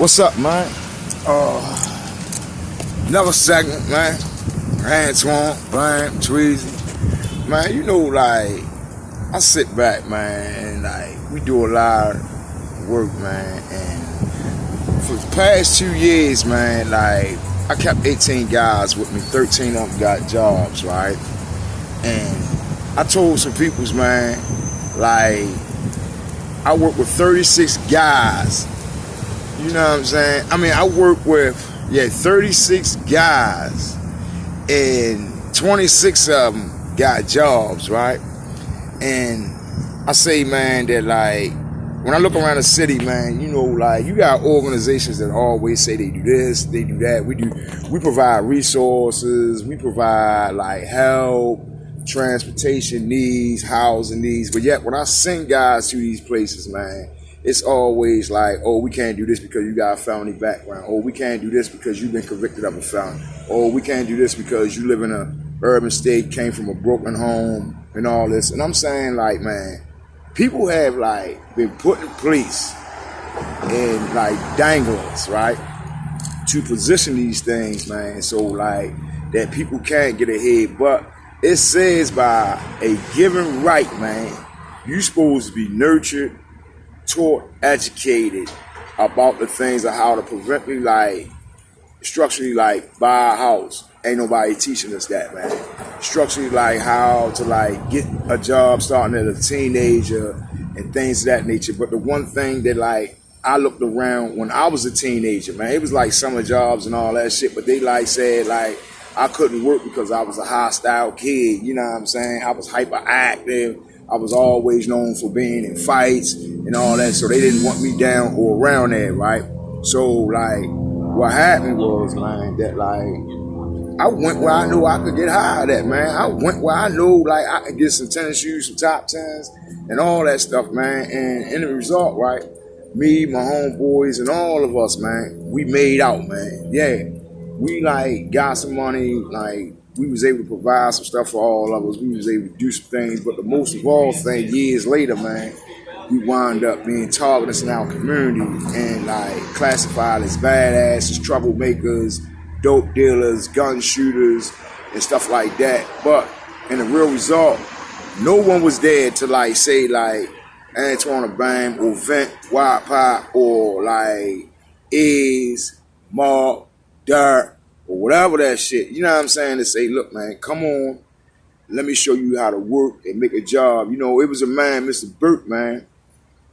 What's up, man? Another segment, man. Antoine, Brian, Tweezy. Man, you know, like, I sit back, man, and, like, we do a lot of work, man, and for the past 2 years, man, like, I kept 18 guys with me, 13 of them got jobs, right? And I told some peoples, man, like, I work with 36 guys. You know what I'm saying? I mean, I work with, 36 guys, and 26 of them got jobs, right? And I say, man, that, like, when I look around the city, man, you know, like, you got organizations that always say they do this, they do that. We provide resources, we provide, like, help, transportation needs, housing needs. But yet, when I send guys to these places, man, it's always like, oh, we can't do this because you got a felony background. Oh, we can't do this because you've been convicted of a felony. Oh, we can't do this because you live in an urban state, came from a broken home, and all this. And I'm saying, like, man, people have, like, been put in place and, like, danglers, right, to position these things, man, so, like, that people can't get ahead. But it says by a given right, man, you're supposed to be nurtured, taught, educated about the things of how to prevently, like, structurally, like, buy a house. Ain't nobody teaching us that, man. Structurally, like, how to, like, get a job starting as a teenager and things of that nature. But the one thing that, like, I looked around when I was a teenager, man, it was like summer jobs and all that shit, but they, like, said, like, I couldn't work because I was a hostile kid, you know what I'm saying? I was hyperactive. I was always known for being in fights and all that, so they didn't want me down or around there, right? So, like, what happened was, man, that, like, I went where I knew I could get hired at, man. I went where I knew, like, I could get some tennis shoes, some top tens, and all that stuff, man. And in the result, right, me, my homeboys, and all of us, man, we made out, man. Yeah, we, like, got some money, like, we was able to provide some stuff for all of us. We was able to do some things, but the most of all thing, years later, man, we wound up being targeted in our community and, like, classified as badasses, troublemakers, dope dealers, gun shooters, and stuff like that. But in the real result, no one was there to, like, say, like, Antoine Bam or Vent, Wild Pop, or, like, Is, Mark, Dirt, or whatever that shit, you know what I'm saying, to say, look, man, come on, let me show you how to work and make a job. You know, it was a man, Mr. Burke, man,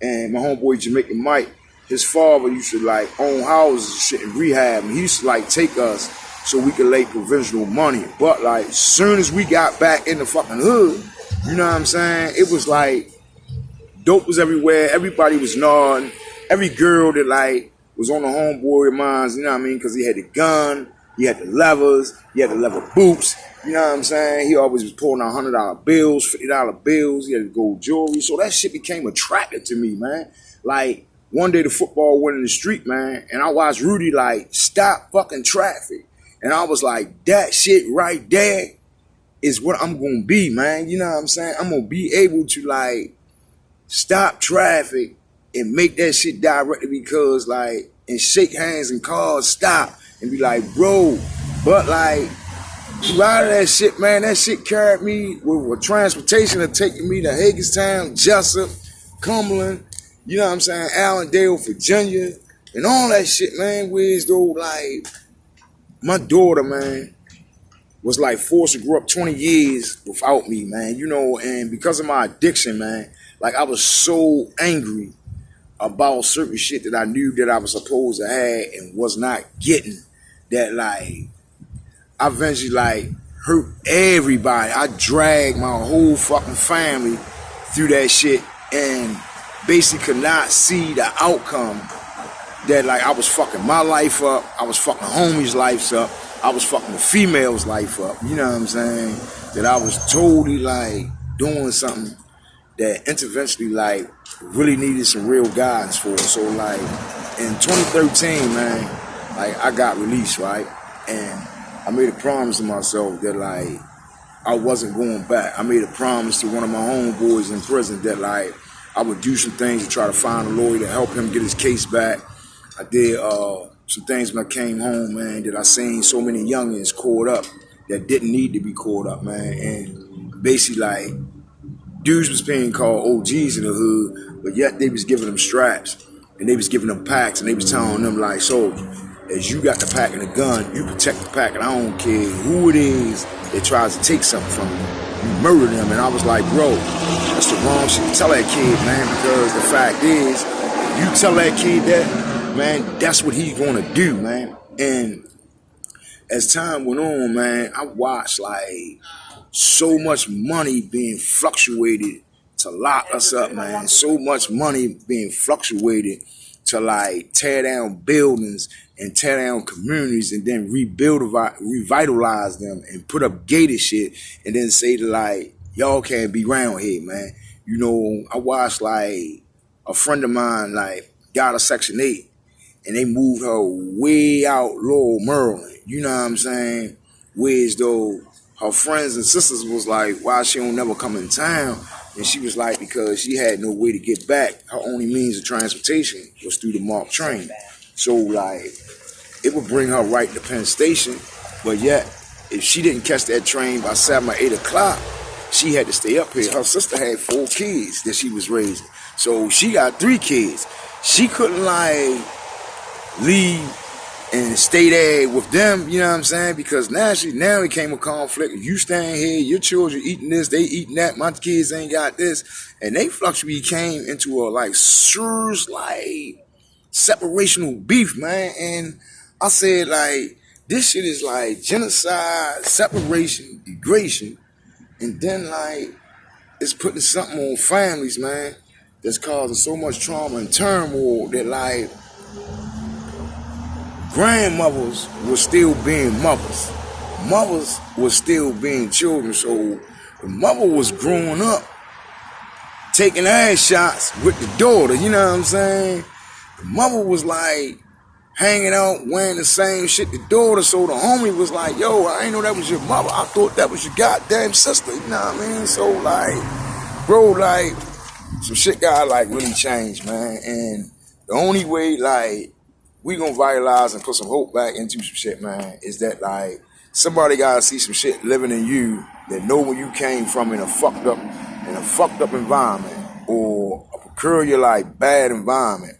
and my homeboy Jamaican Mike, his father used to, like, own houses and shit and rehab, and he used to, like, take us so we could lay provisional money. But, like, as soon as we got back in the fucking hood, you know what I'm saying, it was like, dope was everywhere, everybody was nodding, every girl that, like, was on the homeboy of mine, you know what I mean, because he had the gun, he had the levers, he had the leather boots, you know what I'm saying? He always was pulling out $100 bills, $50 bills, he had gold jewelry, so that shit became attractive to me, man. Like, one day the football went in the street, man, and I watched Rudy, like, stop fucking traffic. And I was like, that shit right there is what I'm gonna be, man, you know what I'm saying? I'm gonna be able to, like, stop traffic and make that shit directly because, like, and shake hands and cars stop and be like, bro, but, like, you out of that shit, man. That shit carried me with transportation of taking me to Hagerstown, Jessup, Cumberland, you know what I'm saying, Allendale, Virginia, and all that shit, man. Whereas though, like, my daughter, man, was, like, forced to grow up 20 years without me, man, you know, and because of my addiction, man, like, I was so angry about certain shit that I knew that I was supposed to have and was not getting, that, like, I eventually, like, hurt everybody. I dragged my whole fucking family through that shit and basically could not see the outcome that, like, I was fucking my life up, I was fucking homies' lives up, I was fucking the females' life up, you know what I'm saying? That I was totally, like, doing something that interventionally, like, really needed some real guidance for. So, like, in 2013, man, like, I got released, right? And I made a promise to myself that, like, I wasn't going back. I made a promise to one of my homeboys in prison that, like, I would do some things to try to find a lawyer to help him get his case back. I did some things when I came home, man, that I seen so many youngins caught up that didn't need to be caught up, man. And basically, like, dudes was being called OGs in the hood, but yet they was giving them straps and they was giving them packs and they was telling them, like, so as you got the pack and the gun, you protect the pack, and I don't care who it is that tries to take something from you. You murder them. And I was like, bro, that's the wrong shit to tell that kid, man, because the fact is, you tell that kid that, man, that's what he's gonna do, man. And as time went on, man, I watched like so much money being fluctuated to lock us up, man. So much money being fluctuated to like tear down buildings and tear down communities and then revitalize them and put up gated shit and then say to like, y'all can't be around here, man. You know, I watched like a friend of mine like got a Section 8 and they moved her way out Laurel, Maryland. You know what I'm saying? Whereas though her friends and sisters was like, why she don't never come in town? And she was like, because she had no way to get back. Her only means of transportation was through the MARC train. So like, it would bring her right to Penn Station. But yet, if she didn't catch that train by 7 or 8 o'clock, she had to stay up here. Her sister had 4 kids that she was raising. So she got 3 kids. She couldn't like leave and stay there with them, you know what I'm saying? Because now it came a conflict. You staying here, your children eating this, they eating that, my kids ain't got this. And they came into a like serious like separational beef, man. And I said like, this shit is like genocide, separation, degradation. And then like, it's putting something on families, man, that's causing so much trauma and turmoil that like, grandmothers were still being mothers. Mothers were still being children. So the mother was growing up, taking ass shots with the daughter, you know what I'm saying? The mother was like hanging out, wearing the same shit the daughter. So the homie was like, yo, I ain't know that was your mother. I thought that was your goddamn sister, you know what I mean? So like, bro, like, some shit got like really changed, man. And the only way like, we gonna vitalize and put some hope back into some shit, man, is that like somebody gotta see some shit living in you that know where you came from in a fucked up environment or a peculiar like bad environment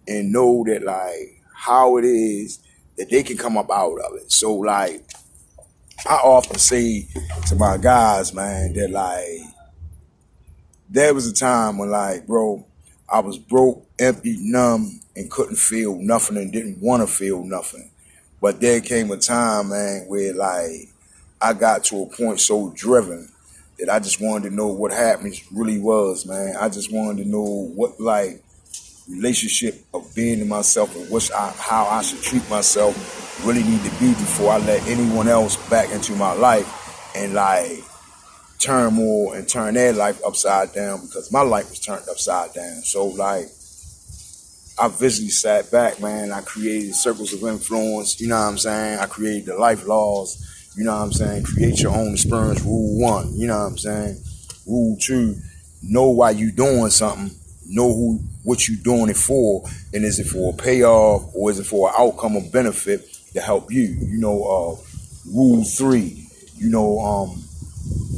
and know that like how it is that they can come up out of it. So like I often say to my guys, man, that like there was a time when like, bro, I was broke, empty, numb, and couldn't feel nothing and didn't want to feel nothing. But there came a time, man, where like I got to a point so driven that I just wanted to know what happiness really was, man. I just wanted to know what like relationship of being to myself and how I should treat myself really need to be before I let anyone else back into my life and like turmoil and turn their life upside down because my life was turned upside down. So like I visually sat back, man. I created circles of influence, you know what I'm saying? I created the life laws, you know what I'm saying? Create your own experience, rule 1, you know what I'm saying? Rule 2, know why you doing something, know what you doing it for, and is it for a payoff or is it for an outcome or benefit to help you? You know, rule 3, you know,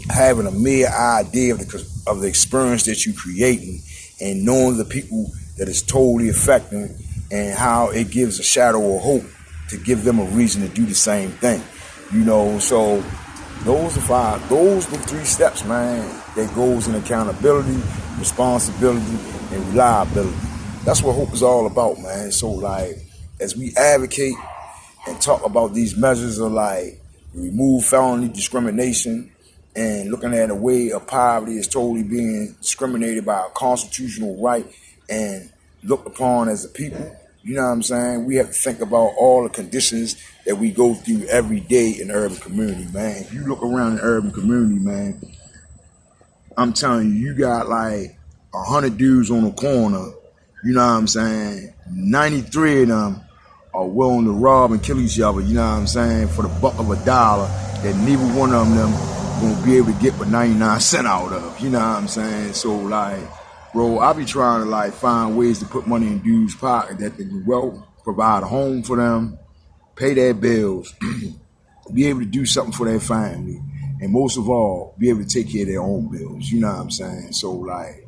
having a mere idea of the experience that you're creating and knowing the people that is totally affecting and how it gives a shadow of hope to give them a reason to do the same thing. You know, so those are 3 steps, man, that goes in accountability, responsibility, and reliability. That's what hope is all about, man. So like, as we advocate and talk about these measures of like remove felony discrimination and looking at a way of poverty is totally being discriminated by a constitutional right and looked upon as a people, you know what I'm saying? We have to think about all the conditions that we go through every day in the urban community, man. If you look around the urban community, man, I'm telling you, you got like 100 dudes on the corner, you know what I'm saying? 93 of them are willing to rob and kill each other, you know what I'm saying, for the buck of $1 that neither one of them gonna be able to get but 99 cents out of, you know what I'm saying? So like, Bro, I be trying to like find ways to put money in dudes' pocket that they can well provide a home for them, pay their bills, be able to do something for their family, and most of all, be able to take care of their own bills. You know what I'm saying? So like,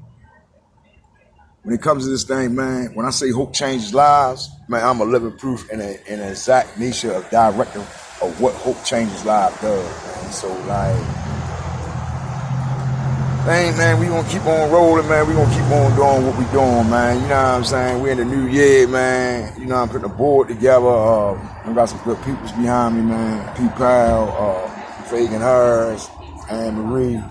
when it comes to this thing, man, when I say hope changes lives, man, I'm a living proof and an exact nature of director of what hope changes lives does, man. So like, man, we gonna keep on rolling, man. We gonna keep on doing what we doing, man. You know what I'm saying? We in the new year, man. You know, I'm putting a board together. I got some good peoples behind me, man. P. Powell, Fagan Harris, Anne Marie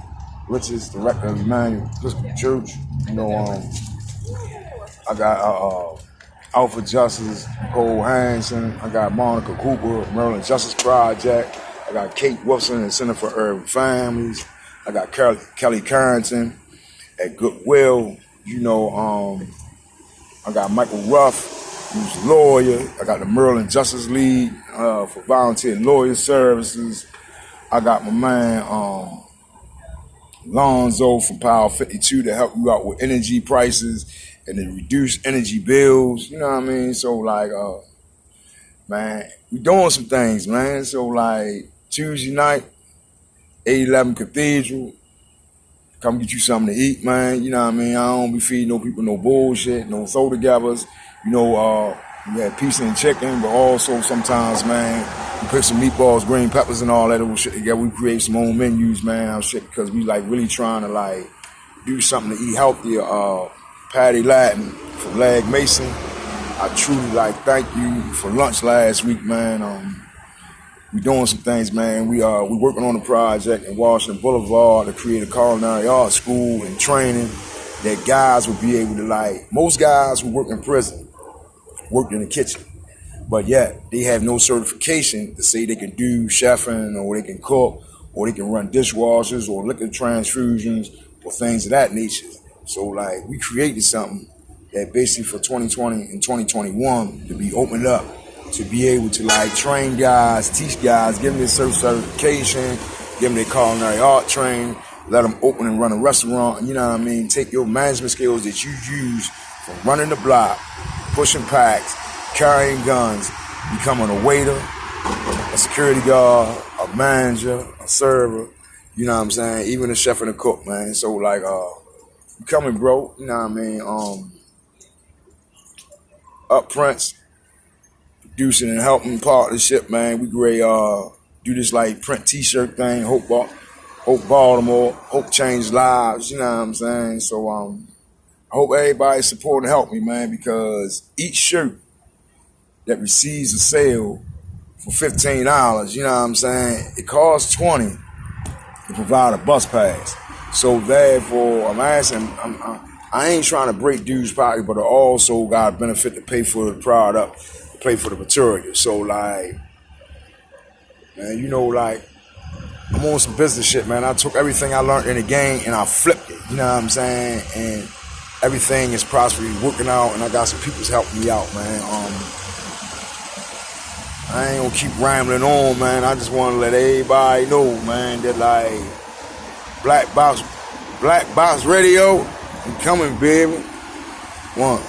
Richards, director of Emmanuel Episcopal Church. You know, I got Alpha Justice, Nicole Hanson. I got Monica Cooper, Maryland Justice Project. I got Kate Wilson and Center for Urban Families. I got Kelly Carrington at Goodwill. You know, I got Michael Ruff, who's a lawyer. I got the Maryland Justice League for volunteer lawyer services. I got my man Lonzo from Power 52 to help you out with energy prices and to reduce energy bills. You know what I mean? So like, man, we doing some things, man. So like Tuesday night, 811 Cathedral. Come get you something to eat, man. You know what I mean? I don't be feeding no people no bullshit, no throw-togethers. You know, we had pizza and chicken, but also sometimes, man, we put some meatballs, green peppers, and all that little shit together. We create some own menus, man, our shit, because we like really trying to like do something to eat healthier. Patty Latin from Lag Mason. I truly like thank you for lunch last week, man. We doing some things, man. We working on a project in Washington Boulevard to create a culinary arts school and training that guys will be able to like. Most guys who work in prison worked in the kitchen, but yet they have no certification to say they can do chefing or they can cook or they can run dishwashers or liquor transfusions or things of that nature. So like we created something that basically for 2020 and 2021 to be opened up to be able to like train guys, teach guys, give them their certification, give them their culinary art training, let them open and run a restaurant. You know what I mean? Take your management skills that you use from running the block, pushing packs, carrying guns, becoming a waiter, a security guard, a manager, a server. You know what I'm saying? Even a chef and a cook, man. So like, becoming broke. You know what I mean? Up Prince. Producing and helping partnership, man. We great do this like print t-shirt thing, Hope Baltimore, Hope Change Lives, you know what I'm saying? So I hope everybody support and help me, man, because each shirt that receives a sale for $15, you know what I'm saying, it costs $20 to provide a bus pass. So therefore, I'm asking, I ain't trying to break dudes' pocket, but I also got a benefit to pay for the product, pay for the material. So like, man, you know, like I'm on some business shit, man. I took everything I learned in the game and I flipped it. You know what I'm saying? And everything is prosperously working out, and I got some people's helping me out, man. I ain't gonna keep rambling on, man. I just want to let everybody know, man, that like Black Box Radio, I'm coming, baby. One.